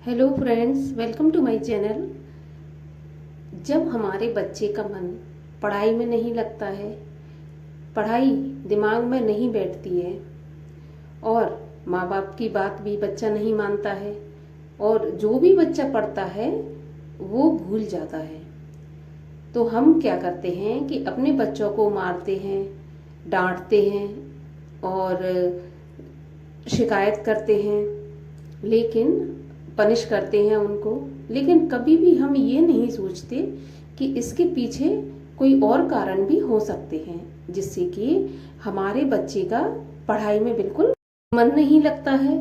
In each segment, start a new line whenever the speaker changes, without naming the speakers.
Hello friends, welcome to my channel. जब हमारे बच्चे का मन पढ़ाई में नहीं लगता है, पढ़ाई दिमाग में नहीं बैठती है और माँ बाप की बात भी बच्चा नहीं मानता है और जो भी बच्चा पढ़ता है वो भूल जाता है, तो हम क्या करते हैं कि अपने बच्चों को मारते हैं, डांटते हैं और शिकायत करते हैं, लेकिन पनिश करते हैं उनको। लेकिन कभी भी हम ये नहीं सोचते कि इसके पीछे कोई और कारण भी हो सकते हैं, जिससे कि हमारे बच्चे का पढ़ाई में बिल्कुल मन नहीं लगता है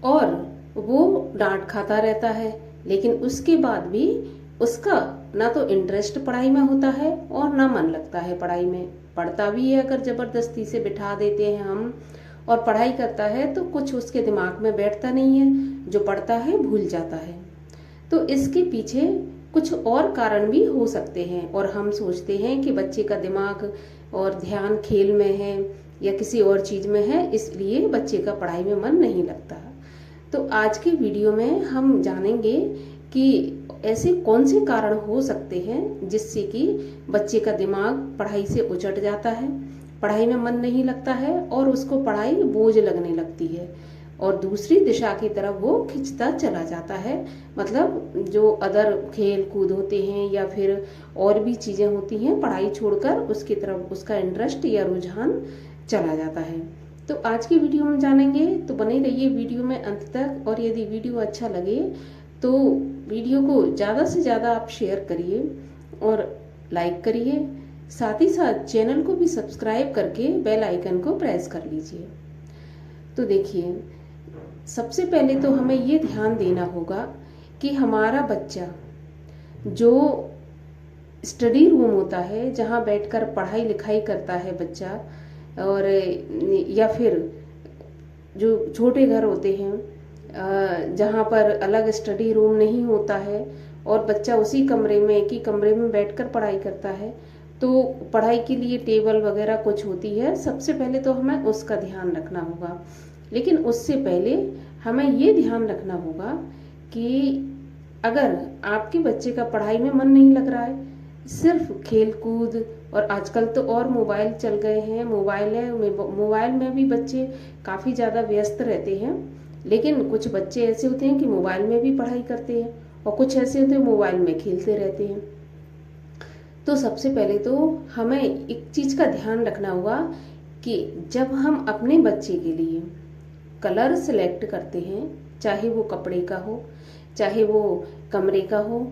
और वो डांट खाता रहता है। लेकिन उसके बाद भी उसका ना तो इंटरेस्ट पढ़ाई में होता है और ना मन लगता है पढ़ाई में। पढ़ता भी है अगर जबरदस्ती से बिठा देते हैं हम और पढ़ाई करता है तो कुछ उसके दिमाग में बैठता नहीं है, जो पढ़ता है भूल जाता है। तो इसके पीछे कुछ और कारण भी हो सकते हैं और हम सोचते हैं कि बच्चे का दिमाग और ध्यान खेल में है या किसी और चीज में है, इसलिए बच्चे का पढ़ाई में मन नहीं लगता। तो आज के वीडियो में हम जानेंगे कि ऐसे कौन से कारण हो सकते हैं जिससे कि बच्चे का दिमाग पढ़ाई से उचट जाता है, पढ़ाई में मन नहीं लगता है और उसको पढ़ाई बोझ लगने लगती है और दूसरी दिशा की तरफ वो खिंचता चला जाता है। मतलब जो अदर खेल कूद होते हैं या फिर और भी चीजें होती हैं, पढ़ाई छोड़कर उसकी तरफ उसका इंटरेस्ट या रुझान चला जाता है। तो आज की वीडियो में जानेंगे, तो बने रहिए वीडियो में अंत तक। और यदि वीडियो अच्छा लगे तो वीडियो को ज़्यादा से ज़्यादा आप शेयर करिए और लाइक करिए, साथ ही साथ चैनल को भी सब्सक्राइब करके बेल आइकन को प्रेस कर लीजिए। तो देखिए, सबसे पहले तो हमें ये ध्यान देना होगा कि हमारा बच्चा जो स्टडी रूम होता है, जहाँ बैठकर पढ़ाई लिखाई करता है बच्चा, और या फिर जो छोटे घर होते हैं जहाँ पर अलग स्टडी रूम नहीं होता है और बच्चा उसी कमरे में, एक ही कमरे में बैठकर पढ़ाई करता है, तो पढ़ाई के लिए टेबल वगैरह कुछ होती है। सबसे पहले तो हमें उसका ध्यान रखना होगा। लेकिन उससे पहले हमें ये ध्यान रखना होगा कि अगर आपके बच्चे का पढ़ाई में मन नहीं लग रहा है, सिर्फ खेल कूद, और आजकल तो और मोबाइल चल गए हैं, मोबाइल में भी बच्चे काफ़ी ज़्यादा व्यस्त रहते हैं। लेकिन कुछ बच्चे ऐसे होते हैं कि मोबाइल में भी पढ़ाई करते हैं और कुछ ऐसे होते हैं मोबाइल में खेलते रहते हैं। तो सबसे पहले तो हमें एक चीज़ का ध्यान रखना होगा कि जब हम अपने बच्चे के लिए कलर सिलेक्ट करते हैं, चाहे वो कपड़े का हो, चाहे वो कमरे का हो,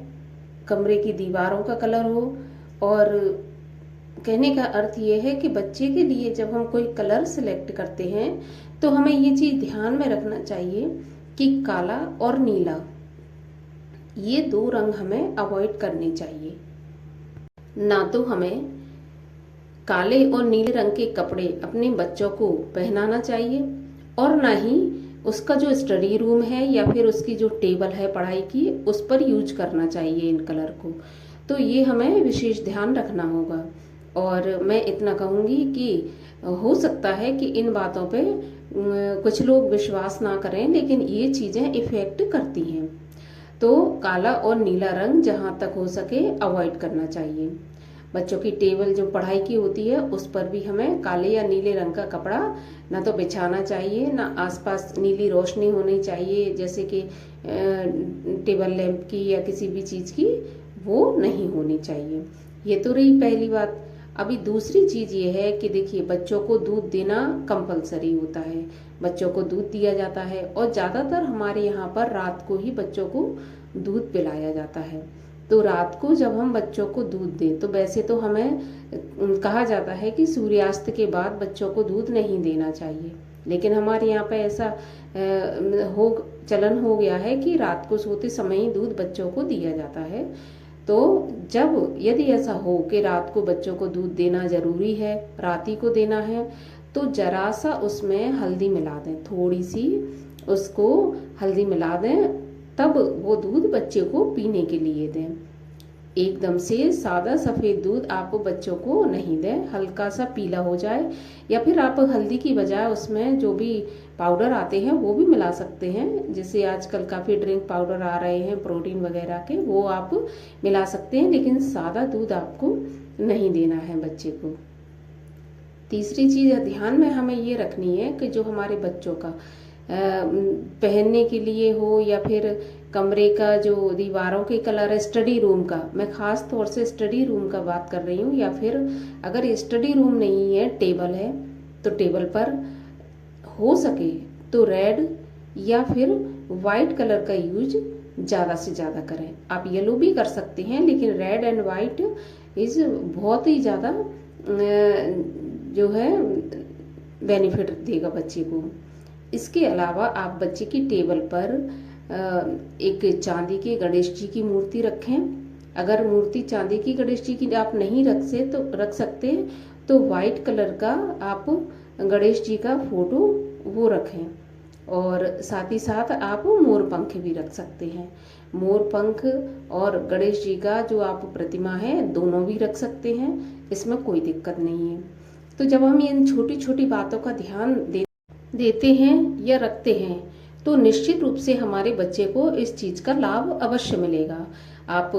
कमरे की दीवारों का कलर हो, और कहने का अर्थ ये है कि बच्चे के लिए जब हम कोई कलर सिलेक्ट करते हैं तो हमें ये चीज़ ध्यान में रखना चाहिए कि काला और नीला, ये दो रंग हमें अवॉइड करने चाहिए। ना तो हमें काले और नीले रंग के कपड़े अपने बच्चों को पहनाना चाहिए और ना ही उसका जो स्टडी रूम है या फिर उसकी जो टेबल है पढ़ाई की, उस पर यूज करना चाहिए इन कलर को। तो ये हमें विशेष ध्यान रखना होगा। और मैं इतना कहूँगी कि हो सकता है कि इन बातों पे कुछ लोग विश्वास ना करें, लेकिन ये चीज़ें इफेक्ट करती हैं। तो काला और नीला रंग जहाँ तक हो सके अवॉइड करना चाहिए। बच्चों की टेबल जो पढ़ाई की होती है उस पर भी हमें काले या नीले रंग का कपड़ा ना तो बिछाना चाहिए, ना आसपास नीली रोशनी होनी चाहिए, जैसे कि टेबल लैंप की या किसी भी चीज़ की, वो नहीं होनी चाहिए। ये तो रही पहली बात। अभी दूसरी चीज़ ये है कि देखिए, बच्चों को दूध देना कंपलसरी होता है, बच्चों को दूध दिया जाता है और ज़्यादातर हमारे यहाँ पर रात को ही बच्चों को दूध पिलाया जाता है। तो रात को जब हम बच्चों को दूध दें, तो वैसे तो हमें कहा जाता है कि सूर्यास्त के बाद बच्चों को दूध नहीं देना चाहिए, लेकिन हमारे यहाँ पे ऐसा चलन हो गया है कि रात को सोते समय ही दूध बच्चों को दिया जाता है। तो जब यदि ऐसा हो कि रात को बच्चों को दूध देना जरूरी है, रात ही को देना है, तो जरा सा उसमें हल्दी मिला दें, थोड़ी सी उसको हल्दी मिला दें, तब वो दूध बच्चे को पीने के लिए दें। एकदम से सादा सफ़ेद दूध आप बच्चों को नहीं दें, हल्का सा पीला हो जाए, या फिर आप हल्दी की बजाय उसमें जो भी पाउडर आते हैं वो भी मिला सकते हैं। जैसे आजकल काफ़ी ड्रिंक पाउडर आ रहे हैं प्रोटीन वगैरह के, वो आप मिला सकते हैं, लेकिन सादा दूध आपको नहीं देना है बच्चे को। तीसरी चीज़ ध्यान में हमें ये रखनी है कि जो हमारे बच्चों का पहनने के लिए हो, या फिर कमरे का जो दीवारों के कलर है, स्टडी रूम का, मैं ख़ास तौर से स्टडी रूम का बात कर रही हूँ, या फिर अगर स्टडी रूम नहीं है, टेबल है, तो टेबल पर हो सके तो रेड या फिर वाइट कलर का यूज ज़्यादा से ज़्यादा करें। आप येलो भी कर सकते हैं, लेकिन रेड एंड वाइट इज बहुत ही ज़्यादा जो है बेनिफिट देगा बच्चे को। इसके अलावा आप बच्चे की टेबल पर एक चांदी के गणेश जी की मूर्ति रखें। अगर मूर्ति चांदी की गणेश जी की आप नहीं रख सकते तो वाइट कलर का आप गणेश जी का फोटो वो रखें। और साथ ही साथ आप मोर पंख भी रख सकते हैं। मोर पंख और गणेश जी का जो आप प्रतिमा है दोनों भी रख सकते हैं, इसमें कोई दिक्कत नहीं है। तो जब हम इन छोटी छोटी बातों का ध्यान देते हैं या रखते हैं तो निश्चित रूप से हमारे बच्चे को इस चीज़ का लाभ अवश्य मिलेगा। आप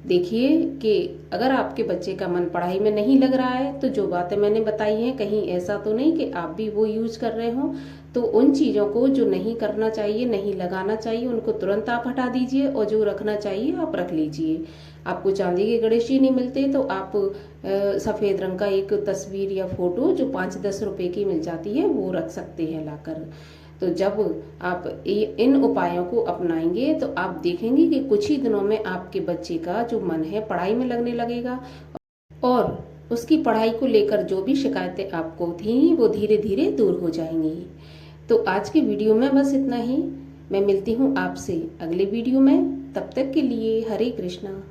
देखिए कि अगर आपके बच्चे का मन पढ़ाई में नहीं लग रहा है तो जो बातें मैंने बताई हैं, कहीं ऐसा तो नहीं कि आप भी वो यूज कर रहे हो, तो उन चीज़ों को जो नहीं करना चाहिए, नहीं लगाना चाहिए, उनको तुरंत आप हटा दीजिए, और जो रखना चाहिए आप रख लीजिए। आपको चांदी के गणेश जी नहीं मिलते तो आप सफ़ेद रंग का एक तस्वीर या फोटो जो 5-10 रुपए की मिल जाती है वो रख सकते हैं लाकर। तो जब आप इन उपायों को अपनाएंगे तो आप देखेंगे कि कुछ ही दिनों में आपके बच्चे का जो मन है पढ़ाई में लगने लगेगा, और उसकी पढ़ाई को लेकर जो भी शिकायतें आपको थी वो धीरे धीरे दूर हो जाएंगी। तो आज के वीडियो में बस इतना ही। मैं मिलती हूँ आपसे अगले वीडियो में, तब तक के लिए हरे कृष्णा।